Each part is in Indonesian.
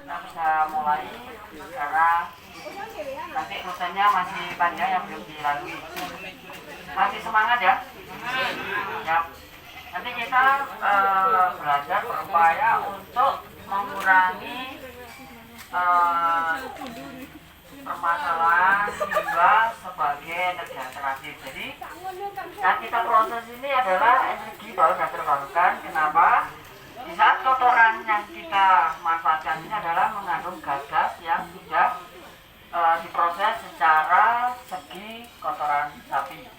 kita bisa mulai karena nanti rutenya masih panjang yang belum dilalui. Masih semangat ya? Ya. Nanti kita belajar berupaya untuk mengurangi permasalahan limbah sebagai energi alternatif. Jadi yang kita proses ini adalah energi baru dan terbarukan. Kenapa? Di saat kotoran yang kita manfaatkan ini adalah mengandung gas-gas yang sudah diproses secara segi kotoran sapi.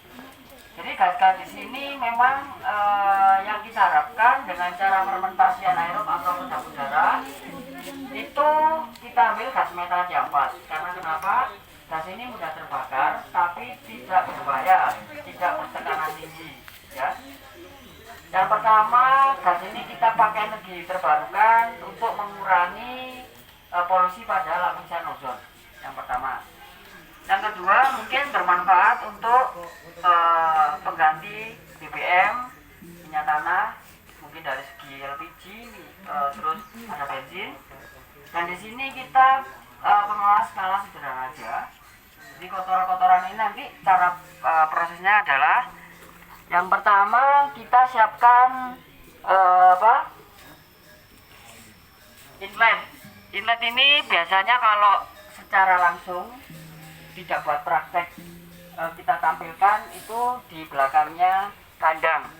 Jadi gas-gas di sini memang yang kita harapkan dengan cara fermentasi anaerob atau kedap udara itu kita ambil gas metan diampat. Karena kenapa? Gas ini mudah terbakar tapi tidak berbahaya, tidak bertekanan tinggi. Ya. Yang pertama, gas ini kita pakai energi terbarukan untuk mengurangi polusi pada lapisan ozon. Yang pertama. Yang kedua, mungkin bermanfaat untuk pengganti BBM, minyak tanah, mungkin dari segi LPG, terus ada bensin. Dan di sini kita pengelola skala sederhana aja. Jadi kotoran-kotoran ini nanti cara prosesnya adalah yang pertama kita siapkan inlet. Inlet ini biasanya kalau secara langsung tidak buat praktek kita tampilkan itu di belakangnya kandang.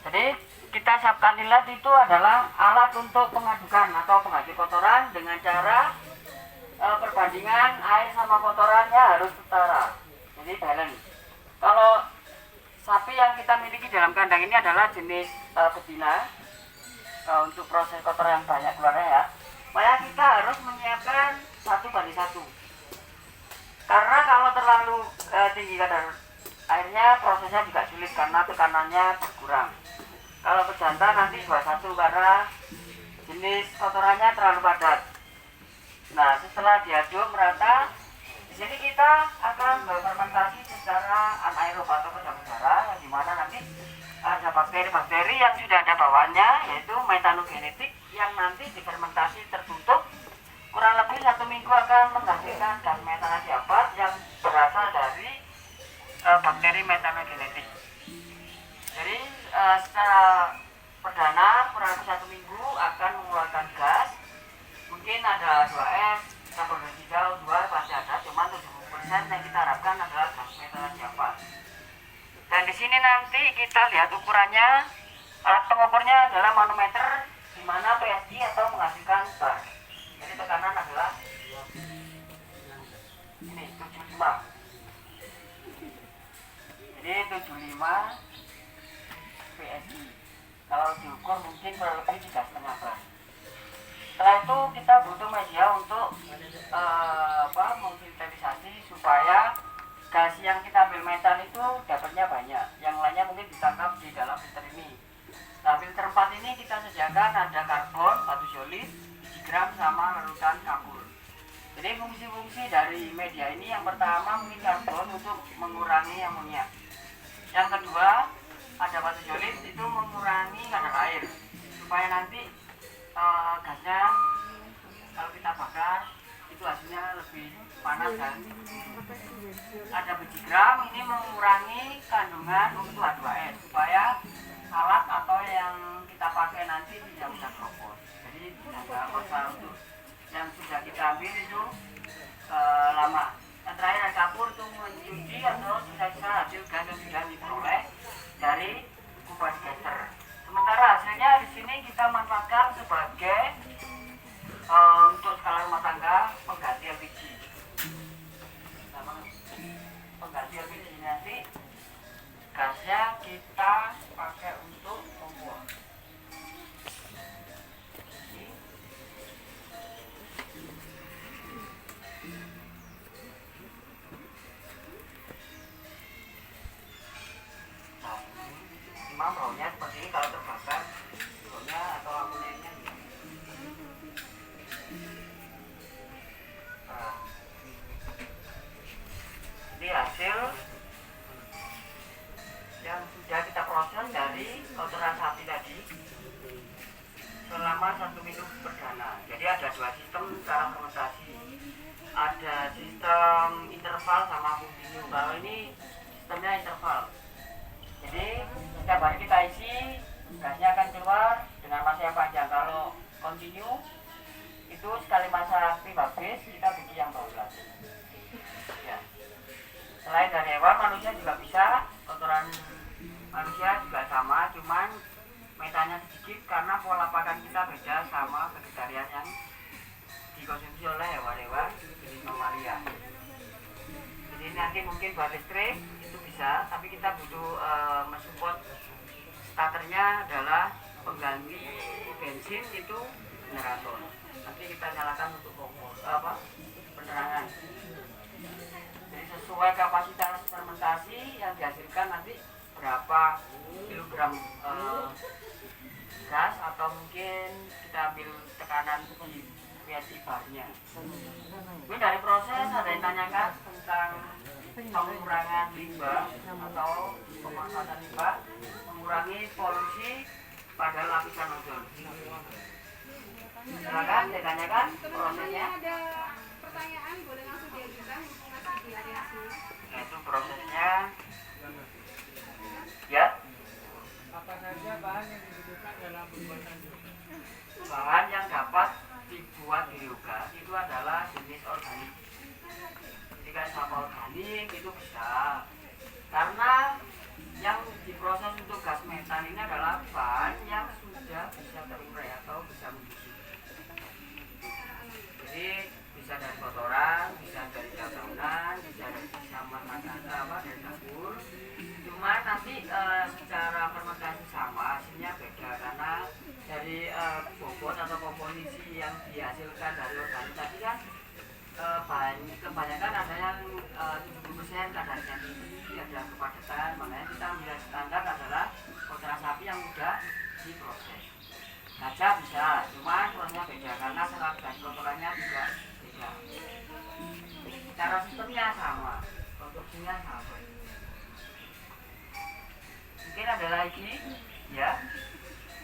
Jadi kita siapkan inlet itu adalah alat untuk pengadukan atau pengadu kotoran dengan cara perbandingan air sama kotorannya harus setara. Jadi balance. Kalau sapi yang kita miliki dalam kandang ini adalah jenis betina, untuk proses kotoran yang banyak keluarnya ya, maka kita harus menyiapkan 1:1. Karena kalau terlalu tinggi kadar airnya prosesnya juga sulit karena tekanannya berkurang. Kalau pejantan nanti 21 karena jenis kotorannya terlalu padat. Nah, setelah diaduk merata, di sini kita akan berfermentasi secara anaerob atau kedap udara, yang dimana nanti ada bakteri-bakteri yang sudah ada bawaannya, yaitu metanogenetik yang nanti difermentasi tertutup. Kurang lebih 1 minggu akan menghasilkan gas metan diampat yang berasal dari bakteri metanogenetik. Jadi secara perdana kurang lebih 1 minggu akan mengeluarkan gas. Mungkin ada 2S, campur hijau 2 pasti ada, cuma 70% yang kita harapkan adalah gas metan diampat. Dan di sini nanti kita lihat ukurannya, alat pengukurnya adalah manometer, di mana PSG atau menghasilkan bar. Jadi tekanan adalah ini 75. Jadi 75 PSI. Kalau diukur mungkin kurang lebih 3,5 bar. Setelah itu kita butuh media untuk memfilterisasi supaya gas yang kita ambil metan itu dapatnya banyak. Yang lainnya mungkin ditangkap di dalam filter ini. Nah, filter 4 ini kita sediakan ada karbon, batu solid, gram sama larutan kapur. Jadi fungsi-fungsi dari media ini yang pertama mungkin karbon untuk mengurangi amonia. Yang kedua ada batu solid itu mengurangi kadar air supaya nanti gasnya kalau kita bakar itu hasilnya lebih panas kan. Ada biji gram ini mengurangi kandungan untuk H2S supaya alat atau yang kita pakai nanti tidak mudah keropos. Jadi tidak masalah untuk yang sudah kita ambil itu lama. Yang terakhir ada kapur itu mencuci atau sisa-sisa hasil gas yang sudah diperoleh dari kubah digester. Sementara hasilnya di sini kita manfaatkan sebagai untuk skala rumah tangga pengganti LPG. Pengganti LPG nanti gasnya kita pakai untuk kompor. Memang baunya seperti ini kalau terbakar, baunya atau amoniaknya ini hasil yang sudah kita proses dua sistem cara fermentasi. Ada sistem interval sama continue. Kalau ini sistemnya interval. Jadi setiap hari kita isi, gasnya akan keluar dengan masa yang panjang. Kalau continue itu sekali masa aktif habis kita bikin yang baru lagi. Ya. Selain dari hewan, manusia juga bisa. Kotoran manusia juga sama, cuman metanya sedikit karena pola makan kita beda sama vegetarian yang dikonsumsi oleh hewan-hewan jenis mamalia. Jadi nanti mungkin buat listrik itu bisa, tapi kita butuh mensupport starternya adalah pengganti bensin itu generator. Nanti kita nyalakan untuk kompor penerangan. Jadi sesuai kapasitas fermentasi yang dihasilkan nanti berapa kilogram gas atau mungkin kita ambil tekanan di PSI barnya. Ini dari proses ada yang tanyakan tentang pengurangan limbah atau pemanfaatan limbah, mengurangi polusi pada lapisan ozon. Silakan ditanyakan prosesnya. Ada pertanyaan boleh langsung diajukan mumpung masih di area sini. Itu prosesnya. Ya. Apa saja bahan yang dibutuhkan dalam pembuatan yoga? Bahan yang dapat dibuat di yoga itu adalah jenis organik. Jika sama organik itu bisa, karena yang diproses untuk gas metan ini adalah bahan yang sudah bisa terurai atau bisa membusuk. Jadi bisa dari kotoran, bisa dari bangunan, bisa dari sampah makanan dari dapur. Cuma nanti secara fermentasi sama, hasilnya beda karena dari bobot atau komposisi yang dihasilkan dari organik tadi kan kebanyakan ada yang 70% kadarnya tinggi, ada kepadatan, makanya kita ambil standar adalah kotoran sapi yang mudah diproses. Gajah bisa, cuma prosesnya beda karena serat dan kotorannya juga beda. Cara sistemnya sama, produksinya sama. Mungkin ada lagi, ya.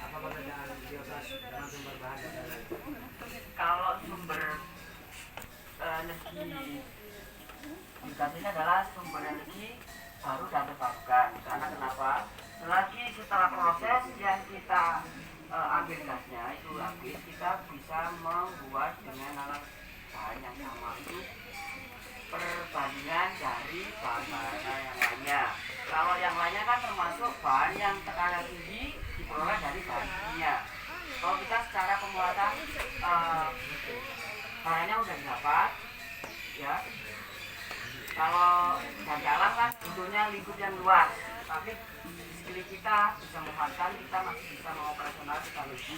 Apa perbedaan biogas dengan sumber bahan dasar lain? Kalau sumber energi biogas ini adalah sumber energi baru dan terbarukan. Karena kenapa? Selagi setelah proses yang kita ambil gasnya itu habis, kita bisa membuat dengan alat bahan yang sama. Itu perbandingan dari bahan-bahan yang lainnya. Kalau yang lainnya kan termasuk bahan yang tekanan tinggi diperoleh dari bahan kimia. Kalau kita secara pembuatan bahannya udah didapat, ya. Kalau dari alam kan bentuknya lingkup yang luas, tapi skill kita bisa memanfaatkan, kita masih bisa mengoperasional teknologi.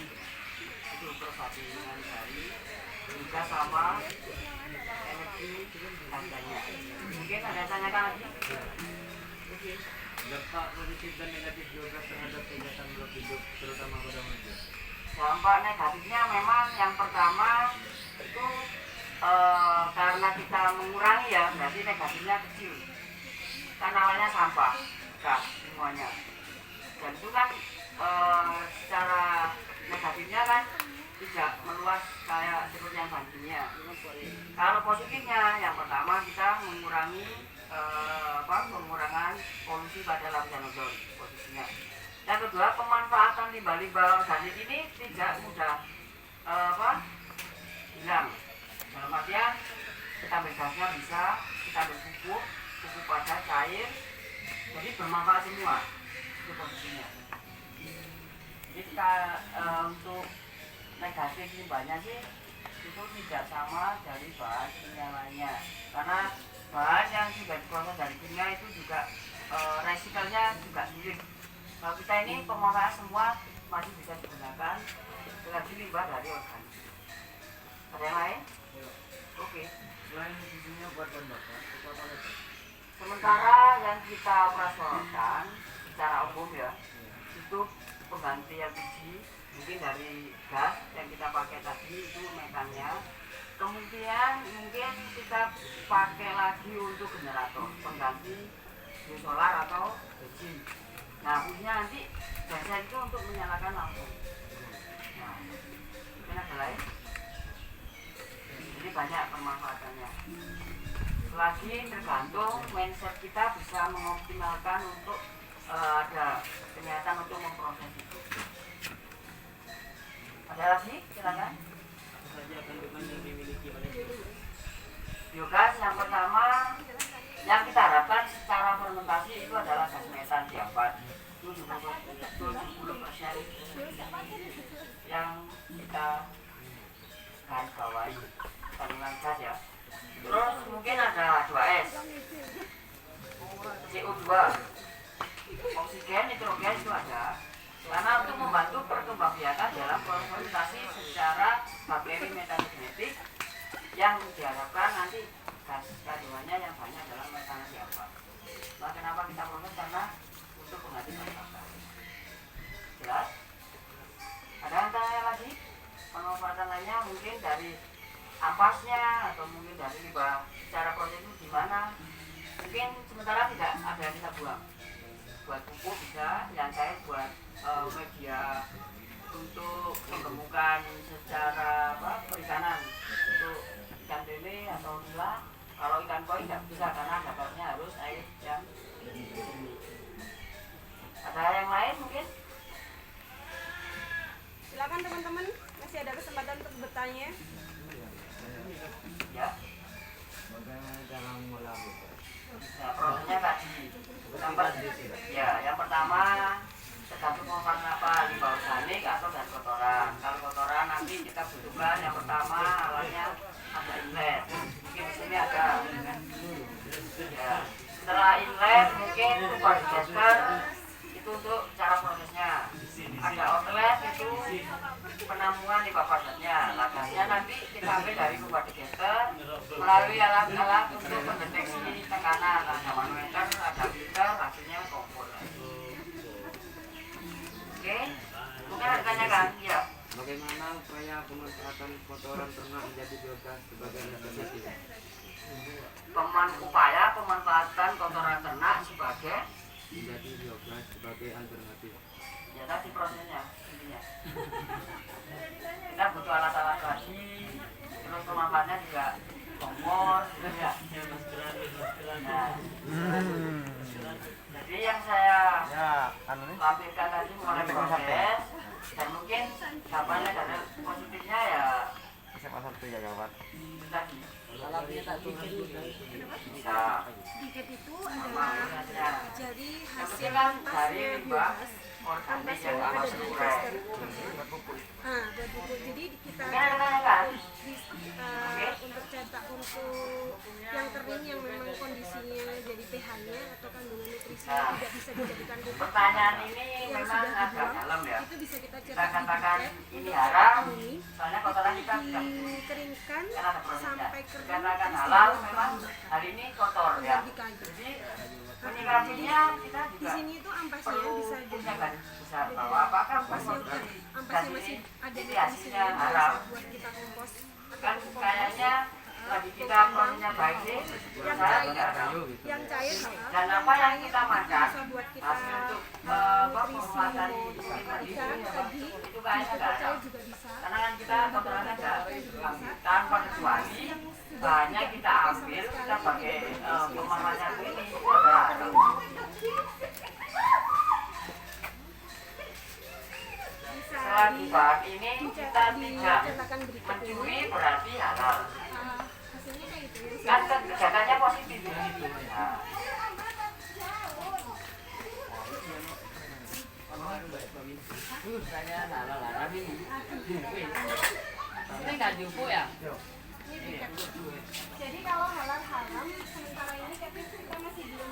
Itu perbandingan dari juga sama energi harganya. Mungkin ada yang tanyakan lagi? Dampak positif dan negatif biogas terhadap kegiatan makhluk hidup, terutama pada manusia. Dampak negatifnya memang yang pertama itu karena kita mengurangi ya, berarti negatifnya kecil. Kan awalnya sampah, gas semuanya. Dan itu kan secara negatifnya kan tidak meluas kayak seperti yang bahan kimia. Kalau positifnya yang pertama kita mengurangi pengurangan polusi pada lapisan ozon posisinya. Yang kedua, pemanfaatan limbah-limbah organik ini tidak mudah hilang. Dalam artian kita ambil gasnya bisa, kita ambil pupuk padat cair, jadi bermanfaat semua. Itu posisinya. Jadi kita untuk negatif limbahnya sih itu tidak sama dari bahan kimia lainnya, karena bahan yang sudah diproses dari kimia itu juga resikalnya juga sulit. Kalau kita ini pemanfaat semua masih bisa digunakan dengan limbah dari organik. Ada yang lain? Oke. Selain fungsinya buat bahan bakar, itu apa lagi? Sementara yang kita operasionalkan secara umum ya, itu pengganti LPG, mungkin dari gas yang kita pakai tadi itu metannya. Kemudian mungkin kita pakai lagi untuk generator pengganti solar atau bensin. Nah, fungsinya nanti biasanya itu untuk menyalakan lampu. Nah, mungkin ada lain? banyak pemanfaatannya. Lagi tergantung mindset kita bisa mengoptimalkan untuk ada kegiatan untuk memproses itu. Ada lagi? Silakan. Apa saja kandungan yang dimiliki oleh biogas? Biogas yang pertama yang kita harapkan secara fermentasi itu adalah gas metan diapat 70% yang kita garis bawahi kandungan gas ya. Terus mungkin ada 2S, CO2, oksigen, nitrogen itu ada. Karena untuk membantu perkembangbiakan dalam fermentasi secara bakteri metagenetik yang diharapkan nanti gas kandungannya yang banyak dalam metannya siapa. Nah, kenapa kita proses? Karena untuk mengganti bahan. Jelas? Ada yang tanya lagi? Pemanfaatan lainnya mungkin dari ampasnya atau mungkin dari limbah secara proses itu gimana? Mungkin sementara tidak ada yang kita buang. Buat pupuk bisa, yang cair buat media untuk penggemukan secara perikanan untuk ikan lele atau nila. Kalau ikan koi tidak bisa karena dapatnya harus air yang jernih. Ada yang lain mungkin? Silakan teman-teman, masih ada kesempatan untuk bertanya. Ya. Bagaimana cara mengolah biogas? Nah, prosesnya tadi. Yang pertama tergantung pemanfaatan apa, limbah organik atau dan kotoran. Kalau kotoran nanti kita butuhkan yang pertama alatnya ada inlet. Mungkin di sini ada. Ya. Setelah inlet mungkin kupas digester itu untuk cara prosesnya. Ada outlet itu penampungan limbah padatnya. Lagasnya nanti kita ambil dari kupas digester melalui alat-alat untuk mendeteksi tekanan. Ada manometer, ada filter, hasilnya kompor. Oke, mungkin ada tanyakan? Ya. Bagaimana upaya pemanfaatan kotoran ternak menjadi biogas sebagai alternatif? Upaya pemanfaatan kotoran ternak sebagai Menjadi biogas sebagai alternatif. ya tadi prosesnya intinya. Kita butuh alat-alat lagi, terus pemanfaatnya juga kompor, gitu ya. Nah, jadi yang saya tampilkan tadi mengenai proses dan mungkin jawabannya dari positifnya ya itu tadi. Bisa Biket itu sama adalah prosesnya. jadi Yang hasil penting kan dari ampasnya limbah biogas. organik Ampas yang yang ada amat di berkurang. digester. Buat pupuk. Jadi kita Mungkin ada tanyakan? untuk cetak untuk yang kering yang memang kondisinya jadi pH-nya atau kandungan nutrisinya Nah, tidak bisa dijadikan pupuk. Pertanyaan ini Yang memang sudah agak dibuang, dalam ya. itu bisa kita Kita cetak di katakan biket ini untuk haram, ini soalnya kotoran kita tidak dikeringkan kan ada prosesnya. sampai kering Dikatakan terus halal dibuang. memang hari ini kotor ya. Di kayu. Jadi menyikapinya kita Di juga sini itu ampasnya perlu bisa punya jadi garis besar bahwa apakah ampasnya kompos dari ampasnya gas masih ini ada ini nutrisinya hasilnya yang haram. bisa buat kita kompos Kan kayaknya lagi kita prosesnya baik sih, yang saya cair tidak tahu. yang cair halal Dan apa yang kita makan bisa buat kita hasil untuk nutrisi pembuatan mau ini ikan tadi itu kayaknya bisa nggak ada. cair juga bisa. Karena kan kita kotorannya nggak tanpa kecuali banyak kita ambil kita pakai pemanfaatan ini ada. Bisa Setelah di bahan ini kita tidak dicetakan berikut mencuri ini. berarti halal. Hasilnya kayak gitu ya. Kan kegiatannya positif begitu. Nah, Saya halal ini. Ini nggak jumbo ya? Ini biket. Jadi kalau halal haram sementara ini kita masih belum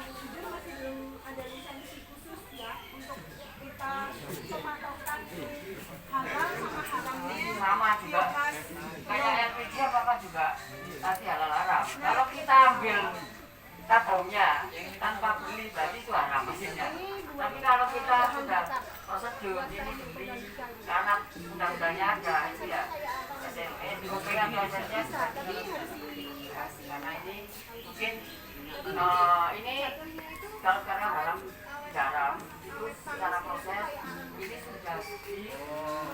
ada lisensi khusus ya untuk kita mematokkan halal sama haramnya. sama juga Biogas. kayak LPG apakah juga nanti halal haram. Kalau kita ambil tabungnya tanpa beli berarti itu haram hasilnya. Tapi kalau kita sudah prosedur ini beli karena undang-undangnya ada itu ya SLE dipegang prosesnya Tapi seperti harus itu. dikasih Karena ini mungkin ini kalau sekarang haram tidak haram itu secara proses ini sudah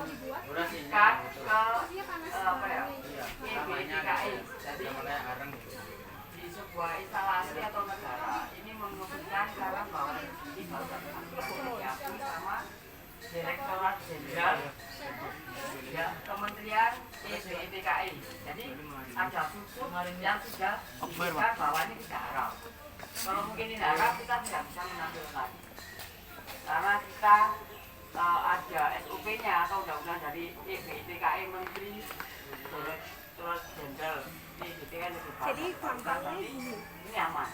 dibuat diikat ke dia panas apa ya banget. ini BPKI. Jadi namanya areng. di sebuah instalasi atau negara ini mengusulkan karena bahwa ini baru diakui sama Direktorat Jenderal ya Kementerian BPKI. Jadi ada susun yang sudah diberikan bahwa ini tidak haram. Kalau mungkin ini haram kita tidak bisa mengambil lagi karena kita ada SOP-nya atau undang-undang dari BPKI Menteri Direktorat Jenderal BPKI lebih bagus. Jadi gampangnya gini. Ini aman.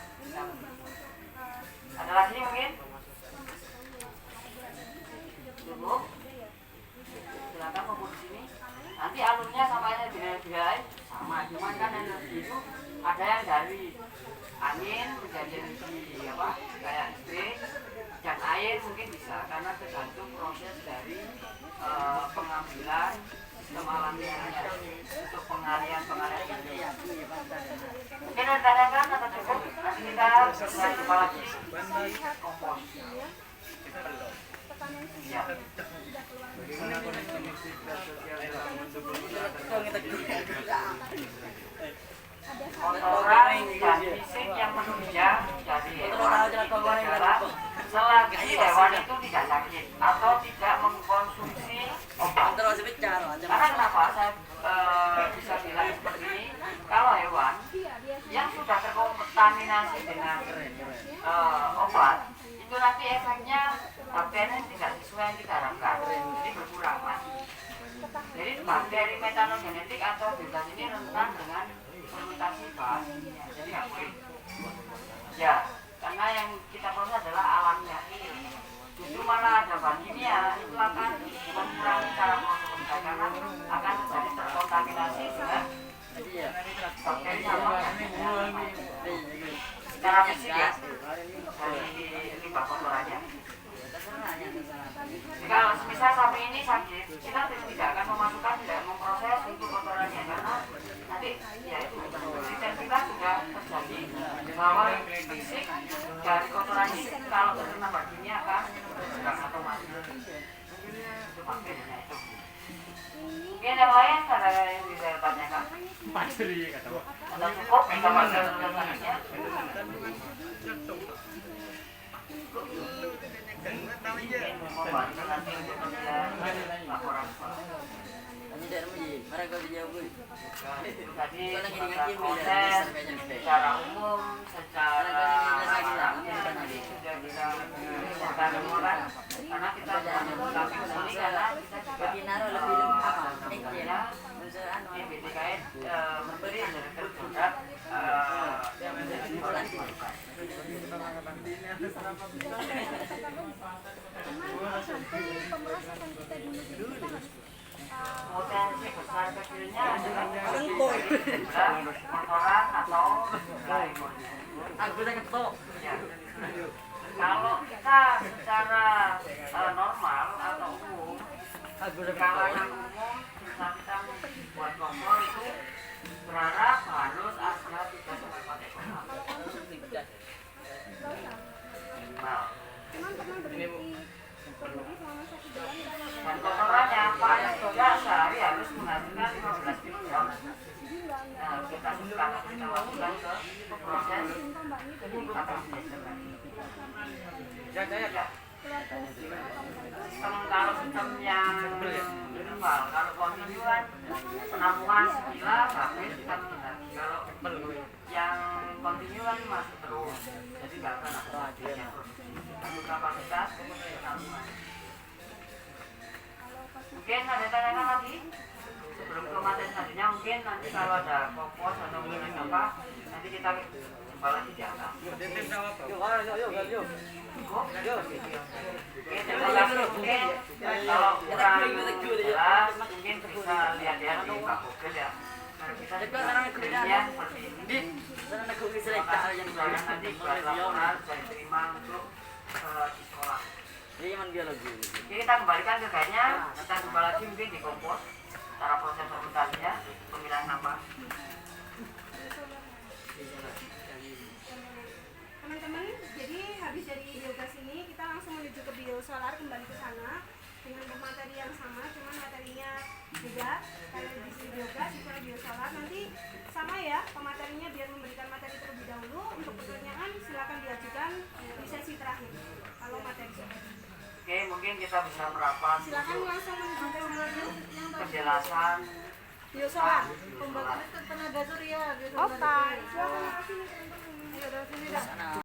Ada lagi mungkin? Cukup. Silakan kumpul di sini. Nanti alurnya sama aja dengan BPKI sama, cuman kan energi itu ada yang dari angin menjadi energi apa kayak listrik dan air mungkin bisa karena tergantung proses dari pengambilan sistem alamiahnya untuk pengalian ini. Mungkin ada tanyakan atau cukup? Nanti kita bisa jumpa lagi di kompos. Tekanan fisik Ya. tidak keluar. Bagaimana koneksi musik dan sosial dalam mendukung masyarakat? Ada Kotoran dan fisik yang menunjang dari hewan itu adalah selagi hewan itu tidak sakit atau tidak mengkonsumsi obat. Karena kenapa saya bisa bilang seperti ini? Kalau hewan yang sudah terkontaminasi dengan obat, itu nanti efeknya bakteri tidak sesuai yang kita harapkan. Ini berkurang, Mas. Jadi bakteri metanogenetik atau bebas ini rentan dengan fermentasi bahan kimia. Jadi nggak boleh. Ya, karena yang kita proses adalah alamnya. Justru malah ada bahan kimia itu akan mengurangi cara proses fermentasi karena akan terjadi terkontaminasi dengan bakteri sama secara fisik ya dari limbah kotorannya. Jika misal sapi ini sakit, kita tidak akan memasukkan, tidak memproses untuk kotorannya karena nanti ya itu riset kita sudah terjadi bahwa fisik dari kotoran ini kalau terkena bakteri akan bergerak atau mati. Itu bakterinya itu. Mungkin yang lain ada yang bisa tanyakan? Atau cukup kita masuk ke selanjutnya? Membantu nanti untuk pemilihan laporan sekolah. Tadi proses secara umum, secara nanti sudah kita bisa memulai karena kita tapi ini karena kita juga sebenarnya di BPKI memberi Direktur Jenderal pemerasan kita dulu kita harus potensi besar kecilnya adalah kotoran atau lainnya. Ya. Kalau kita secara normal atau umum, kalau yang umum kita membuat kompor itu berharap harus ada 3-4 ekor minimal. cuman pernah berhenti selama 1 bulan Dan kotorannya paling tidak sehari harus menghasilkan 15 kg. Nah, kita lakukan ke proses atau sistem. Ya. Kalau sistem yang minimal, kalau kontinuan penampungan segila habis kita lagi. Kalau yang kontinuan masih terus, jadi nggak akan ada habisnya untuk kapasitas penampungan. Mungkin ada tanyakan lagi sebelum ke materi selanjutnya. Mungkin nanti kalau ada kompos atau mungkin apa nanti kita jumpa lagi di atas. Oke, terima kasih. Mungkin kalau kurang jelas mungkin bisa lihat-lihat di Pak Google ya. Nah, kita juga skripnya seperti ini. Terima kasih juga nanti buat laporan saya terima untuk di sekolah. Oke, kita kembalikan ke guide-nya. Kita jumpa lagi mungkin di kompos cara proses fermentasinya, pemilihan sampah. teman-teman. Jadi habis dari biogas ini kita langsung menuju ke biosolar, kembali ke sana dengan pemateri yang sama, cuman materinya beda. Kalau di sini biogas, di sana biosolar. Nanti sama ya pematerinya biar memberikan materi terlebih dahulu. Untuk pertanyaan silakan diajukan di sesi terakhir kalau materi sudah. Oke, mungkin kita bisa merapat Silakan langsung menuju ke sana. penjelasan Biosolar. pembangunan Opa, silakan ke sini teman-teman.